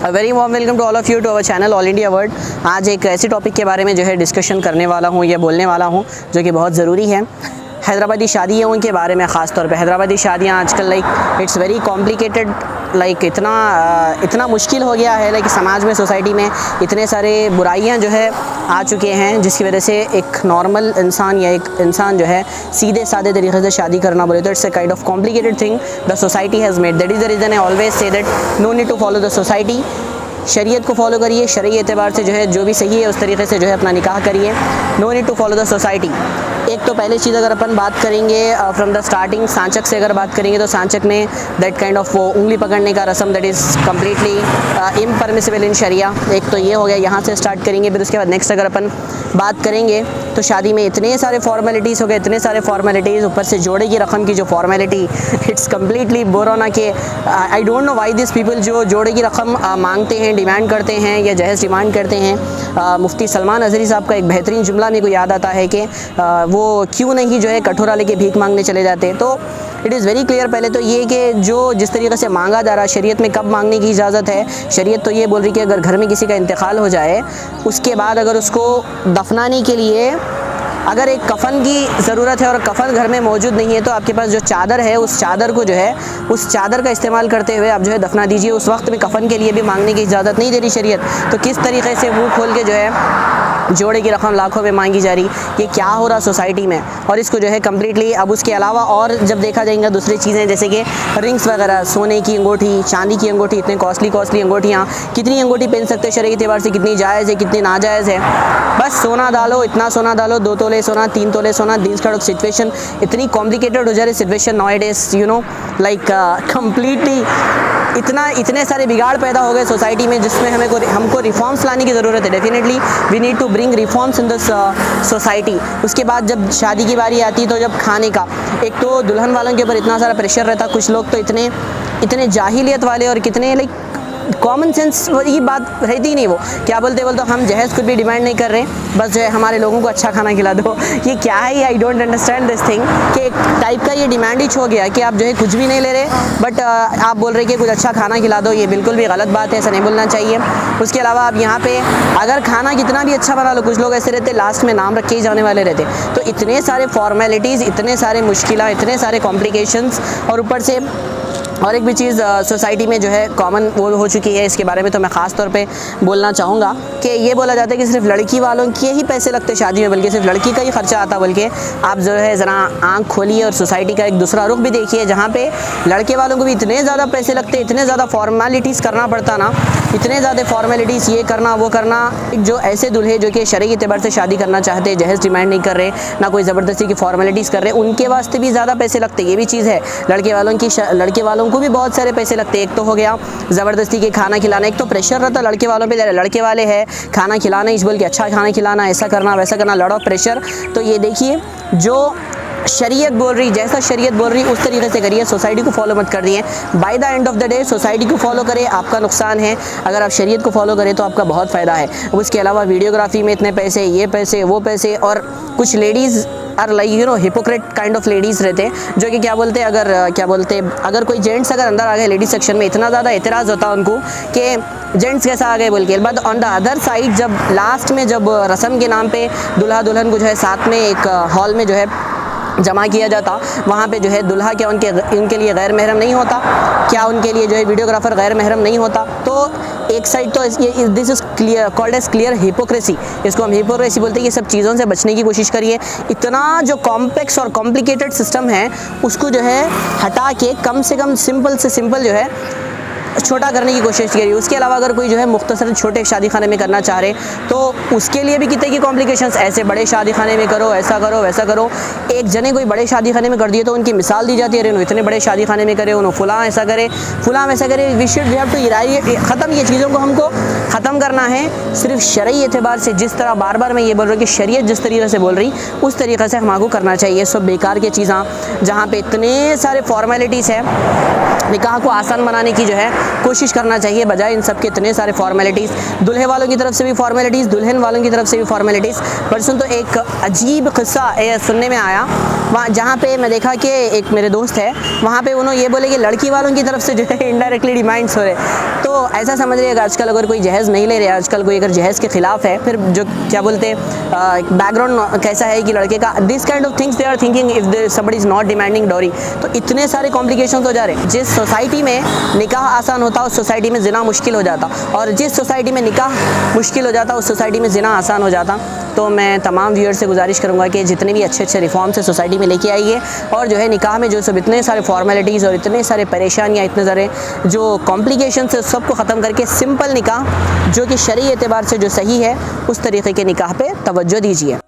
Very warm welcome to all of you to our channel all India world. आज एक ऐसे topic के बारे में जो है डिस्कशन करने वाला हूँ या बोलने वाला हूँ जो कि बहुत ज़रूरी है। हैदराबादी शादियों के बारे में ख़ास तौर पे हैदराबादी शादियाँ आजकल like it's very complicated, like इतना मुश्किल हो गया है। लाइक समाज में, सोसाइटी में इतने सारे बुराइयाँ जो है आ चुके हैं जिसकी वजह से एक नॉर्मल इंसान या एक इंसान जो है सीधे साधे तरीके से शादी करना बोले तो it's a kind of complicated thing the society has made. That is the reason I always say that no need to follow the society. शरीयत को फॉलो करिए, शरई एतबार से जो है जो भी सही है उस तरीके से जो है अपना निकाह करिए। No need to follow the society. एक तो पहले चीज़ अगर अपन बात करेंगे फ्रॉम द स्टार्टिंग, सांचक से अगर बात करेंगे तो सांचक में दैट काइंड ऑफ वो उंगली पकड़ने का रस्म दैट इज़ कम्प्लीटली इम्परमिसिबल इन शरिया। एक तो ये हो गया, यहाँ से स्टार्ट करेंगे। फिर उसके बाद नेक्स्ट अगर अपन बात करेंगे तो शादी में इतने सारे फॉर्मेलिटीज़ हो गए, इतने सारे फॉर्मेलिटीज़, ऊपर से जोड़े की रकम की जो फॉर्मेलिटी, इट्स कम्प्लीटली बोरोना के I don't know why this people जो जोड़े की रकम मांगते हैं, डिमांड करते हैं या जहेज़ डिमांड करते हैं। मुफ्ती सलमान अज़हरी साहब का एक बेहतरीन जुमला मेरे को याद आता है कि वो क्यों नहीं जो है कटोरा लेके भीख मांगने चले जाते हैं। तो इट इज़ वेरी क्लियर पहले तो ये कि जो जिस तरीके से मांगा जा रहा है, शरीयत में कब मांगने की इजाज़त है। शरीयत तो ये बोल रही कि अगर घर में किसी का इंतकाल हो जाए उसके बाद अगर उसको दफनाने के लिए अगर एक कफ़न की ज़रूरत है और कफ़न घर में मौजूद नहीं है तो आपके पास जो चादर है उस चादर को जो है उस चादर का इस्तेमाल करते हुए आप जो है दफना दीजिए। उस वक्त में कफ़न के लिए भी मांगने की इजाज़त नहीं दे रही शरीयत। तो किस तरीके से मुँह खोल के जो है जोड़े की रकम लाखों में मांगी जा रही, ये क्या हो रहा सोसाइटी में। और इसको जो है कम्प्लीटली अब उसके अलावा और जब देखा जाएगा दूसरी चीज़ें जैसे कि रिंग्स वगैरह, सोने की अंगूठी, चांदी की अंगूठी, इतने कॉस्टली अंगूठियाँ, कितनी अंगूठी पहन सकते हैं शरई एतबार से, कितनी जायज़ है कितनी नाजायज़ है। बस सोना डालो, इतना सोना डालो, 2 तोले सोना, 3 तोले सोना। दिस काइंड ऑफ सिचुएशन इतनी कॉम्प्लिकेटेड हो जा रही situation nowadays, you know, like completely इतने सारे बिगाड़ पैदा हो गए सोसाइटी में जिसमें हमको रिफॉर्म्स लाने की ज़रूरत है। Definitely we need to bring reforms in this society. उसके बाद जब शादी की बारी आती है तो जब खाने का, एक तो दुल्हन वालों के ऊपर इतना सारा प्रेशर रहता। कुछ लोग तो इतने जाहिलियत वाले और कितने लाइक कॉमन सेंस ये बात रहती ही नहीं। वो क्या बोलते हम जहेज़ कुछ भी डिमांड नहीं कर रहे, बस जो है हमारे लोगों को अच्छा खाना खिला दो। ये क्या है, I don't understand this thing कि एक टाइप का ये डिमांड ही हो गया कि आप जो है कुछ भी नहीं ले रहे बट आप बोल रहे कि कुछ अच्छा खाना खिला दो। ये बिल्कुल भी गलत बात है, ऐसा नहीं बोलना चाहिए। उसके अलावा आप यहाँ पे अगर खाना कितना भी अच्छा बना लो, कुछ लोग ऐसे रहते लास्ट में नाम रखे ही जाने वाले रहते। तो इतने सारे फॉर्मेलिटीज़, इतने सारे मुश्किल, इतने सारे कॉम्प्लिकेशंस, और ऊपर से और एक भी चीज़ सोसाइटी में जो है कॉमन वो हो चुकी है। इसके बारे में तो मैं ख़ास तौर पे बोलना चाहूँगा कि ये बोला जाता है कि सिर्फ लड़की वालों के ही पैसे लगते शादी में, बल्कि सिर्फ लड़की का ही खर्चा आता। बल्कि आप जो है ज़रा आँख खोलिए और सोसाइटी का एक दूसरा रुख भी देखिए जहाँ पे लड़के वालों को भी इतने ज़्यादा पैसे लगते, इतने ज़्यादा फॉर्मेलिटीज़ करना पड़ता ना, इतने ज़्यादा फॉर्मेलिटीज़, ये करना वो करना। जो ऐसे दूल्हे जो कि शरई एतबार से शादी करना चाहते, जहेज़ डिमांड नहीं कर रहे, ना कोई ज़बरदस्ती की फॉर्मेलिटीज़ कर रहे, उनके वास्ते भी ज़्यादा पैसे लगते। ये भी चीज़ है। लड़के वालों को भी बहुत सारे पैसे लगते। एक तो हो गया ज़बरदस्ती के खाना खिलाना, एक तो प्रेशर रहता लड़के वालों पे, लड़के वाले हैं खाना खिलाना, इस बोल के अच्छा खाना खिलाना, ऐसा करना वैसा करना, लॉट ऑफ प्रेशर। तो ये देखिए जो शरीयत बोल रही, जैसा शरीयत बोल रही उस तरीके से करिए, सोसाइटी को फॉलो मत कर दिए। By the end of the day society को फॉलो करें, आपका नुकसान है। अगर आप शरीयत को फॉलो करें तो आपका बहुत फ़ायदा है। उसके अलावा वीडियोग्राफी में इतने पैसे, ये पैसे वो पैसे, और कुछ ladies are like you know hypocrite kind of ladies रहते हैं जो कि अगर कोई जेंट्स अगर अंदर आ गए लेडीज़ सेक्शन में, इतना ज़्यादा एतराज़ होता है उनको कि जेंट्स कैसा आ गए बोल के। But on the other side जब लास्ट में जब रस्म के नाम पे दूल्हा दुल्हन को जो है साथ में एक हॉल में जो है जमा किया जाता, वहाँ पे जो है दूल्हा क्या उनके लिए गैर महरम नहीं होता, क्या उनके लिए जो है वीडियोग्राफर गैर महरम नहीं होता। तो एक साइड तो ये this is clear called as clear hypocrisy, इसको हम हिपोक्रेसी बोलते हैं। ये सब चीज़ों से बचने की कोशिश करिए। इतना जो कॉम्प्लेक्स और कॉम्प्लिकेटेड सिस्टम है उसको जो है हटा के कम से कम सिंपल से सिंपल जो है छोटा करने की कोशिश करिए। उसके अलावा अगर कोई जो है मुख्तसर छोटे शादी खाने में करना चाह रहे तो उसके लिए भी कितने की कॉम्प्लिकेशंस, ऐसे बड़े शादी खाने में करो, ऐसा करो वैसा करो। एक जने कोई बड़े शादी खाने में कर दिए तो उनकी मिसाल दी जाती है, अरे इतने बड़े शादी खाने में करे, उन्होंने फुला ऐसा करे फुला वैसा करे। वी हैव टू ख़त्म ये चीज़ों को हमको ख़त्म करना है सिर्फ शरई एतबार से। जिस तरह बार बार मैं ये बोल रहा हूँ कि शरीयत जिस तरीके से बोल रही उस तरीक़े से हमारे को करना चाहिए। सब बेकार की चीज़ें जहाँ पे इतने सारे फॉर्मेलिटीज़ है, निकाह को आसान बनाने की जो है कोशिश करना चाहिए, बजाय इन सब के इतने सारे फॉर्मेलिटीज़। दुल्हे वालों की तरफ से भी फॉर्मेलिटीज़, दुल्हन वालों की तरफ से भी फॉर्मेलिटीज़। परसों तो एक अजीब क़िस्सा सुनने में आया, वहाँ जहाँ पे मैं देखा कि एक मेरे दोस्त है, वहाँ पे उन्होंने ये बोले कि लड़की वालों की तरफ से जो है इनडायरेक्टली डिमांड्स हो रहे। तो ऐसा समझ रही है कि आजकल अगर कोई जहेज़ नहीं ले रहे, आजकल कोई अगर जहेज़ के ख़िलाफ़ है, फिर जो क्या बोलते हैं बैकग्राउंड कैसा है कि लड़के का, this kind of things they are thinking if somebody is not demanding dowry. तो इतने सारे कॉम्प्लिकेशन हो जा रहे। जिस सोसाइटी में निकाह आसान होता उस सोसाइटी में ज़िना मुश्किल हो जाता, और जिस सोसाइटी में निकाह मुश्किल हो जाता उस सोसाइटी में ज़िना आसान हो जाता। तो मैं तमाम व्यूअर्स से गुजारिश करूँगा कि जितने भी अच्छे अच्छे रिफॉर्म्स है सोसाइटी में लेके आइए, और जो है निकाह में जो सब इतने सारे फॉर्मेलिटीज़ और इतने सारे परेशानियाँ, इतने सारे जो कॉम्प्लिकेशंस है, सबको ख़त्म करके सिंपल निकाह जो कि शरई एतबार से जो सही है उस तरीक़े के निकाह पे तवज्जो दीजिए।